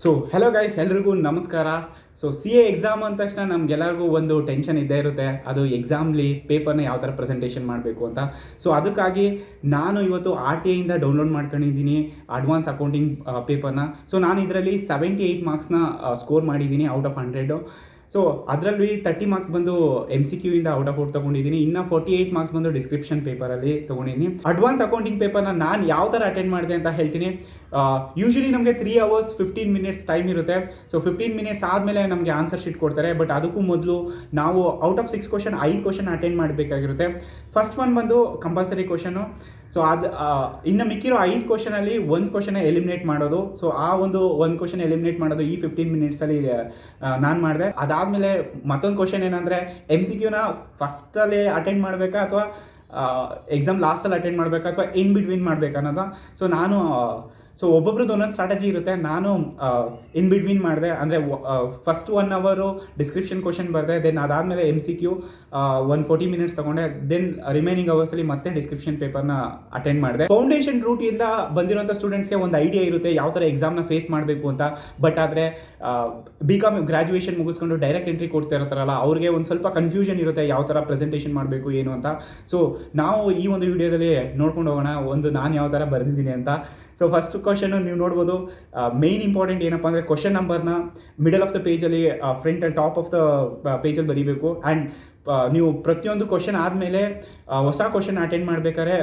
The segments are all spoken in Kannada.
ಸೊ ಹೆಲೋ ಗೈಸ್, ಎಲ್ರಿಗೂ ನಮಸ್ಕಾರ. ಸೊ CA ಎಕ್ಸಾಮ್ ಅಂದ ತಕ್ಷಣ ನಮಗೆಲ್ಲರಿಗೂ ಒಂದು ಟೆನ್ಷನ್ ಇದ್ದೇ ಇರುತ್ತೆ, ಅದು ಎಕ್ಸಾಮ್ಲಿ ಪೇಪರ್ನ ಯಾವ ಥರ ಪ್ರೆಸೆಂಟೇಷನ್ ಮಾಡಬೇಕು ಅಂತ. ಸೊ ಅದಕ್ಕಾಗಿ ನಾನು ಇವತ್ತು RTI ಇಂದ ಡೌನ್ಲೋಡ್ ಮಾಡ್ಕೊಂಡಿದ್ದೀನಿ ಅಡ್ವಾನ್ಸ್ ಅಕೌಂಟಿಂಗ್ ಪೇಪರ್ನ. ಸೊ ನಾನು ಇದರಲ್ಲಿ 78 ಮಾರ್ಕ್ಸ್ನ ಸ್ಕೋರ್ ಮಾಡಿದ್ದೀನಿ ಔಟ್ ಆಫ್ 100. ಸೊ ಅದರಲ್ಲಿ 30 ಮಾರ್ಕ್ಸ್ ಬಂದು MCQ ಇಂದ ಔಟ್ ಆಫ್ ಔಟ್ ತೊಗೊಂಡಿದ್ದೀನಿ, ಇನ್ನು 48 ಮಾರ್ಕ್ಸ್ ಬಂದು ಡಿಸ್ಕ್ರಿಪ್ಷನ್ ಪೇಪರಲ್ಲಿ ತೊಗೊಂಡಿದ್ದೀನಿ. ಅಡ್ವಾನ್ಸ್ ಅಕೌಂಟಿಂಗ್ ಪೇಪರ್ನ ನಾನು ಯಾವ ಥರ ಅಟೆಂಡ್ ಮಾಡಿದೆ ಅಂತ ಹೇಳ್ತೀನಿ. ಯೂಶಲಿ ನಮಗೆ 3 hours 15 minutes ಟೈಮ್ ಇರುತ್ತೆ. ಸೊ 15 minutes ಆದಮೇಲೆ ನಮಗೆ ಆನ್ಸರ್ ಶೀಟ್ ಕೊಡ್ತಾರೆ. ಬಟ್ ಅದಕ್ಕೂ ಮೊದಲು ನಾವು out of 6 question 5 question attend ಮಾಡಬೇಕಾಗಿರುತ್ತೆ. ಫಸ್ಟ್ ಒನ್ ಬಂದು ಕಂಪಲ್ಸರಿ ಕ್ವಶನು. ಸೊ ಅದು ಇನ್ನು ಮಿಕ್ಕಿರೋ 5 ಕ್ವಶನಲ್ಲಿ ಒಂದು ಕ್ವಶನ್ ಎಲಿಮಿನೇಟ್ ಮಾಡೋದು. ಸೊ ಆ ಒಂದು ಕ್ವಶನ್ ಎಲಿಮಿನೇಟ್ ಮಾಡೋದು ಈ 15 minutesಲ್ಲಿ ನಾನು ಮಾಡಿದೆ. ಅದಾದಮೇಲೆ ಮತ್ತೊಂದು ಕ್ವಶನ್ ಏನಂದರೆ MCQನ ಫಸ್ಟಲ್ಲಿ ಅಟೆಂಡ್ ಮಾಡಬೇಕಾ ಅಥವಾ ಎಕ್ಸಾಮ್ ಲಾಸ್ಟಲ್ಲಿ ಅಟೆಂಡ್ ಮಾಡಬೇಕಾ ಅಥವಾ ಇನ್ ಬಿಟ್ವೀನ್ ಮಾಡಬೇಕಾ ಅನ್ನೋದು. ಸೊ ಒಬ್ಬೊಬ್ರದ್ದು ಒಂದೊಂದು ಸ್ಟ್ರಾಟಜಿ ಇರುತ್ತೆ. ನಾನು ಇನ್ ಬಿಟ್ವೀನ್ ಮಾಡಿದೆ, ಅಂದರೆ ಫಸ್ಟ್ 1 hour ಡಿಸ್ಕ್ರಿಪ್ಷನ್ ಕ್ವಶನ್ ಬರೆದೆ, ದೆನ್ ಅದಾದಮೇಲೆ MCQ 40 minutes ತೊಗೊಂಡೆ, ದೆನ್ ರಿಮೈನಿಂಗ್ ಅವರ್ಸಲ್ಲಿ ಮತ್ತೆ ಡಿಸ್ಕ್ರಿಪ್ಷನ್ ಪೇಪರ್ನ ಅಟೆಂಡ್ ಮಾಡಿದೆ. ಫೌಂಡೇಶನ್ ರೂಟಿಂದ ಬಂದಿರೋಂಥ ಸ್ಟೂಡೆಂಟ್ಸ್ಗೆ ಒಂದು ಐಡಿಯಾ ಇರುತ್ತೆ ಯಾವ ಥರ ಎಕ್ಸಾಮ್ನ ಫೇಸ್ ಮಾಡಬೇಕು ಅಂತ. ಬಟ್ ಆದರೆ BCom ಗ್ರ್ಯಾಜುಯೇಷನ್ ಮುಗಿಸ್ಕೊಂಡು ಡೈರೆಕ್ಟ್ ಎಂಟ್ರಿ ಕೊಡ್ತಾ ಇರ್ತಾರಲ್ಲ, ಅವ್ರಿಗೆ ಒಂದು ಸ್ವಲ್ಪ ಕನ್ಫ್ಯೂಷನ್ ಇರುತ್ತೆ ಯಾವ ಥರ ಪ್ರೆಸೆಂಟೇಷನ್ ಮಾಡಬೇಕು ಏನು ಅಂತ. ಸೊ ನಾವು ಈ ಒಂದು ವಿಡಿಯೋದಲ್ಲಿ ನೋಡ್ಕೊಂಡು ಹೋಗೋಣ ನಾನು ಯಾವ ಥರ ಬರೆದಿದ್ದೀನಿ ಅಂತ. ಸೊ ಫಸ್ಟ್ ಕ್ವಶನು ನೀವು ನೋಡ್ಬೋದು. ಮೇಯ್ನ್ ಇಂಪಾರ್ಟೆಂಟ್ ಏನಪ್ಪ ಅಂದರೆ ಕ್ವಶನ್ ನಂಬರ್ನ ಮಿಡಲ್ ಆಫ್ ದ ಪೇಜಲ್ಲಿ ಫ್ರಂಟಲ್ಲಿ ಟಾಪ್ ಆಫ್ ದ ಪೇಜಲ್ಲಿ ಬರೀಬೇಕು. ಆ್ಯಂಡ್ ನೀವು ಪ್ರತಿಯೊಂದು ಕ್ವಶನ್ ಆದಮೇಲೆ ಹೊಸ ಕ್ವಶನ್ ಅಟೆಂಡ್ ಮಾಡಬೇಕಾದ್ರೆ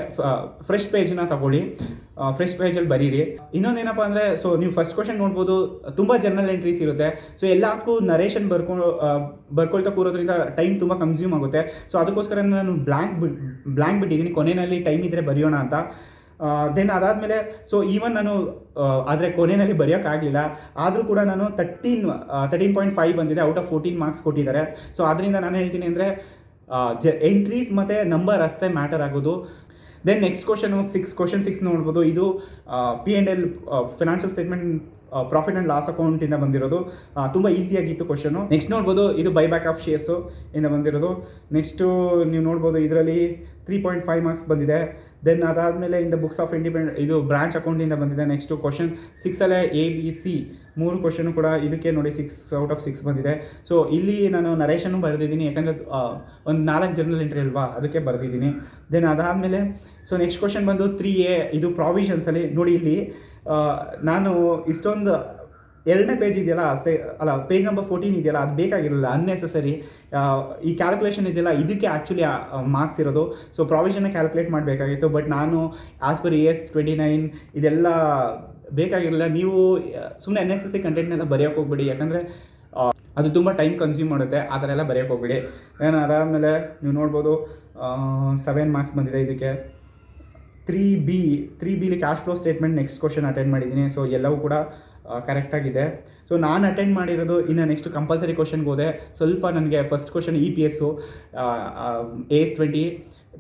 ಫ್ರೆಶ್ ಪೇಜನ್ನ ತಗೊಳ್ಳಿ, ಫ್ರೆಶ್ ಪೇಜಲ್ಲಿ ಬರೀರಿ. ಇನ್ನೊಂದೇನಪ್ಪ ಅಂದರೆ, ಸೊ ನೀವು ಫಸ್ಟ್ ಕ್ವಶನ್ ನೋಡ್ಬೋದು, ತುಂಬ ಜರ್ನಲ್ ಎಂಟ್ರೀಸ್ ಇರುತ್ತೆ. ಸೊ ಎಲ್ಲದಕ್ಕೂ ನರೇಷನ್ ಬರ್ಕೊಳ್ತಾ ಕೂರೋದ್ರಿಂದ ಟೈಮ್ ತುಂಬ ಕನ್ಸ್ಯೂಮ್ ಆಗುತ್ತೆ. ಸೊ ಅದಕ್ಕೋಸ್ಕರ ನಾನು ಬ್ಲ್ಯಾಂಕ್ ಬಿಟ್ಟಿದ್ದೀನಿ, ಕೊನೆಯಲ್ಲಿ ಟೈಮ್ ಇದ್ದರೆ ಬರೆಯೋಣ ಅಂತ. ದೆನ್ ಅದಾದಮೇಲೆ ಸೊ ಈವನ್ ನಾನು ಆದರೆ ಕೊನೆಯಲ್ಲಿ ಬರೆಯೋಕ್ಕಾಗಲಿಲ್ಲ, ಆದರೂ ಕೂಡ ನಾನು 13.5 ಬಂದಿದೆ, ಔಟ್ ಆಫ್ 14 ಮಾರ್ಕ್ಸ್ ಕೊಟ್ಟಿದ್ದಾರೆ. ಸೊ ಅದರಿಂದ ನಾನು ಹೇಳ್ತೀನಿ ಅಂದರೆ ಎಂಟ್ರೀಸ್ ಮತ್ತು ನಂಬರ್ ಅಷ್ಟೇ ಮ್ಯಾಟರ್ ಆಗೋದು. ದೆನ್ ನೆಕ್ಸ್ಟ್ ಕ್ವಶನ್ 6 ನೋಡ್ಬೋದು. ಇದು P&L financial statement profit and loss ಅಕೌಂಟಿಂದ ಬಂದಿರೋದು. ತುಂಬ ಈಸಿಯಾಗಿತ್ತು ಕ್ವಶನು. ನೆಕ್ಸ್ಟ್ ನೋಡ್ಬೋದು, ಇದು ಬೈಬ್ಯಾಕ್ ಆಫ್ ಶೇರ್ಸು ಇಂದ ಬಂದಿರೋದು. ನೆಕ್ಸ್ಟು ನೀವು ನೋಡ್ಬೋದು, ಇದರಲ್ಲಿ 3.5 ಮಾರ್ಕ್ಸ್ ಬಂದಿದೆ. ದೆನ್ ಅದಾದಮೇಲೆ ಇಂದ ಬುಕ್ಸ್ ಆಫ್ ಇಂಡಿಪೆಂಡೆಂಟ್, ಇದು ಬ್ರಾಂಚ್ ಅಕೌಂಟಿಂದ ಬಂದಿದೆ. ನೆಕ್ಸ್ಟು ಕ್ವಶನ್ 6ಅಲ್ಲೇ ABC 3 ಕ್ವಶನು ಕೂಡ ಇದಕ್ಕೆ ನೋಡಿ 6 ಔಟ್ ಆಫ್ 6 ಬಂದಿದೆ. ಸೊ ಇಲ್ಲಿ ನಾನು ನರೇಷನ್ನು ಬರೆದಿದ್ದೀನಿ, ಯಾಕಂದರೆ ಒಂದು 4 ಜರ್ನಲ್ ಎಂಟ್ರಿ ಅಲ್ವಾ, ಅದಕ್ಕೆ ಬರೆದಿದ್ದೀನಿ. ದೆನ್ ಅದಾದಮೇಲೆ ಸೊ ನೆಕ್ಸ್ಟ್ ಕ್ವಶನ್ ಬಂದು 3A, ಇದು ಪ್ರಾವಿಷನ್ಸಲ್ಲಿ ನೋಡಿ. ಇಲ್ಲಿ ನಾನು ಇಷ್ಟೊಂದು 2ನೇ ಪೇಜ್ ಇದೆಯಲ್ಲ, ಪೇಜ್ ನಂಬರ್ 14 ಇದೆಯಲ್ಲ, ಅದು ಬೇಕಾಗಿರಲಿಲ್ಲ, ಅನ್ನೆಸೆಸರಿ. ಈ ಕ್ಯಾಲ್ಕುಲೇಷನ್ ಇದೆಯಲ್ಲ, ಇದಕ್ಕೆ ಆ್ಯಕ್ಚುಲಿ ಮಾರ್ಕ್ಸ್ ಇರೋದು. ಸೊ ಪ್ರಾವಿಷನ್ನ ಕ್ಯಾಲ್ಕುಲೇಟ್ ಮಾಡಬೇಕಾಗಿತ್ತು, ಬಟ್ ನಾನು ಆಸ್ ಪರ್ ES 29 ಇದೆಲ್ಲ ಬೇಕಾಗಿರಲಿಲ್ಲ. ನೀವು ಸುಮ್ಮನೆ ಅನ್ನೆಸೆಸರಿ ಕಂಟೆಂಟ್ನೆಲ್ಲ ಬರೆಯೋಕ್ಕೆ ಹೋಗ್ಬೇಡಿ, ಯಾಕಂದರೆ ಅದು ತುಂಬ ಟೈಮ್ ಕನ್ಸ್ಯೂಮ್ ಮಾಡುತ್ತೆ. ಆ ಥರ ಎಲ್ಲ ಬರೆಯೋಕ್ಕೆ ಹೋಗ್ಬೇಡಿ. ಏನು ಅದಾದಮೇಲೆ ನೀವು ನೋಡ್ಬೋದು 7 ಮಾರ್ಕ್ಸ್ ಬಂದಿದೆ ಇದಕ್ಕೆ. 3Bಲಿ cash flow statement next question attend ಮಾಡಿದ್ದೀನಿ. ಸೊ ಎಲ್ಲವೂ ಕೂಡ ಕರೆಕ್ಟಾಗಿದೆ. ಸೊ ನಾನು ಅಟೆಂಡ್ ಮಾಡಿರೋದು. ಇನ್ನು ನೆಕ್ಸ್ಟ್ ಕಂಪಲ್ಸರಿ ಕ್ವಶನ್ಗೆ ಹೋದೆ. ಸ್ವಲ್ಪ ನನಗೆ first question EPS AS 20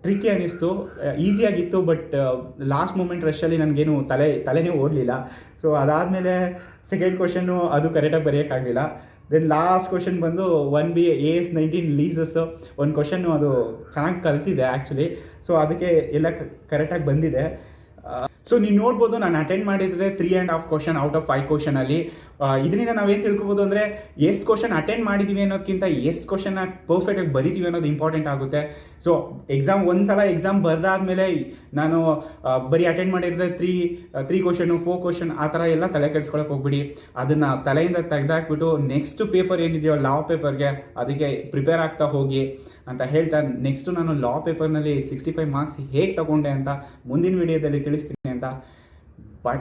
tricky ಅನ್ನಿಸ್ತು, ಈಸಿಯಾಗಿತ್ತು. ಬಟ್ ಲಾಸ್ಟ್ ಮೂಮೆಂಟ್ ರಶಲ್ಲಿ ನನಗೇನು ತಲೆನೇ ಓಡಲಿಲ್ಲ. ಸೊ ಅದಾದಮೇಲೆ ಸೆಕೆಂಡ್ ಕ್ವಶನ್ನು ಅದು ಕರೆಕ್ಟಾಗಿ ಬರೆಯೋಕ್ಕಾಗಲಿಲ್ಲ. ದೆನ್ ಲಾಸ್ಟ್ ಕ್ವಶನ್ ಬಂದು 1B AS 19 ಲೀಸಸ್ಸು ಒಂದು ಕ್ವಶನ್ನು, ಅದು ಚೆನ್ನಾಗಿ ಕಲಿತಿದೆ ಆ್ಯಕ್ಚುಲಿ. ಸೊ ಅದಕ್ಕೆ ಎಲ್ಲ ಕರೆಕ್ಟಾಗಿ ಬಂದಿದೆ. ಸೊ ನೀವು ನೋಡ್ಬೋದು, ನಾನು ಅಟೆಂಡ್ ಮಾಡಿದರೆ 3.5 ಕ್ವಶನ್ ಔಟ್ ಆಫ್ 5 ಕ್ವಶನಲ್ಲಿ. ಇದರಿಂದ ನಾವೇನು ತಿಳ್ಕೊಬೋದು ಅಂದರೆ, ಎಷ್ಟು ಕ್ವಶನ್ ಅಟೆಂಡ್ ಮಾಡಿದ್ದೀವಿ ಅನ್ನೋದಕ್ಕಿಂತ ಎಷ್ಟು ಕ್ವಶನ್ನ ಪರ್ಫೆಕ್ಟಾಗಿ ಬರಿತೀವಿ ಅನ್ನೋದು ಇಂಪಾರ್ಟೆಂಟ್ ಆಗುತ್ತೆ. ಸೊ ಒಂದು ಸಲ ಎಕ್ಸಾಮ್ ಬರೆದಾದ್ಮೇಲೆ ನಾನು ಬರೀ ಅಟೆಂಡ್ ಮಾಡಿದರೆ 3 ಕ್ವಶನು 4 ಕ್ವಶನ್ ಆ ಥರ ಎಲ್ಲ ತಲೆ ಕೆಡಿಸ್ಕೊಳಕ್ಕೆ ಹೋಗ್ಬಿಡಿ. ಅದನ್ನು ತಲೆಯಿಂದ ತೆಗೆದಾಕ್ಬಿಟ್ಟು ನೆಕ್ಸ್ಟ್ ಪೇಪರ್ ಏನಿದೆಯೋ ಲಾ ಪೇಪರ್ಗೆ ಅದಕ್ಕೆ ಪ್ರಿಪೇರ್ ಆಗ್ತಾ ಹೋಗಿ ಅಂತ ಹೇಳ್ತಾ, ನೆಕ್ಸ್ಟು ನಾನು ಲಾ ಪೇಪರ್ನಲ್ಲಿ 65 ಮಾರ್ಕ್ಸ್ ಹೇಗೆ ತಗೊಂಡೆ ಅಂತ ಮುಂದಿನ ವಿಡಿಯೋದಲ್ಲಿ ತಿಳಿಸ್ತೀನಿ ಅಂತ. ಬಾಯ್.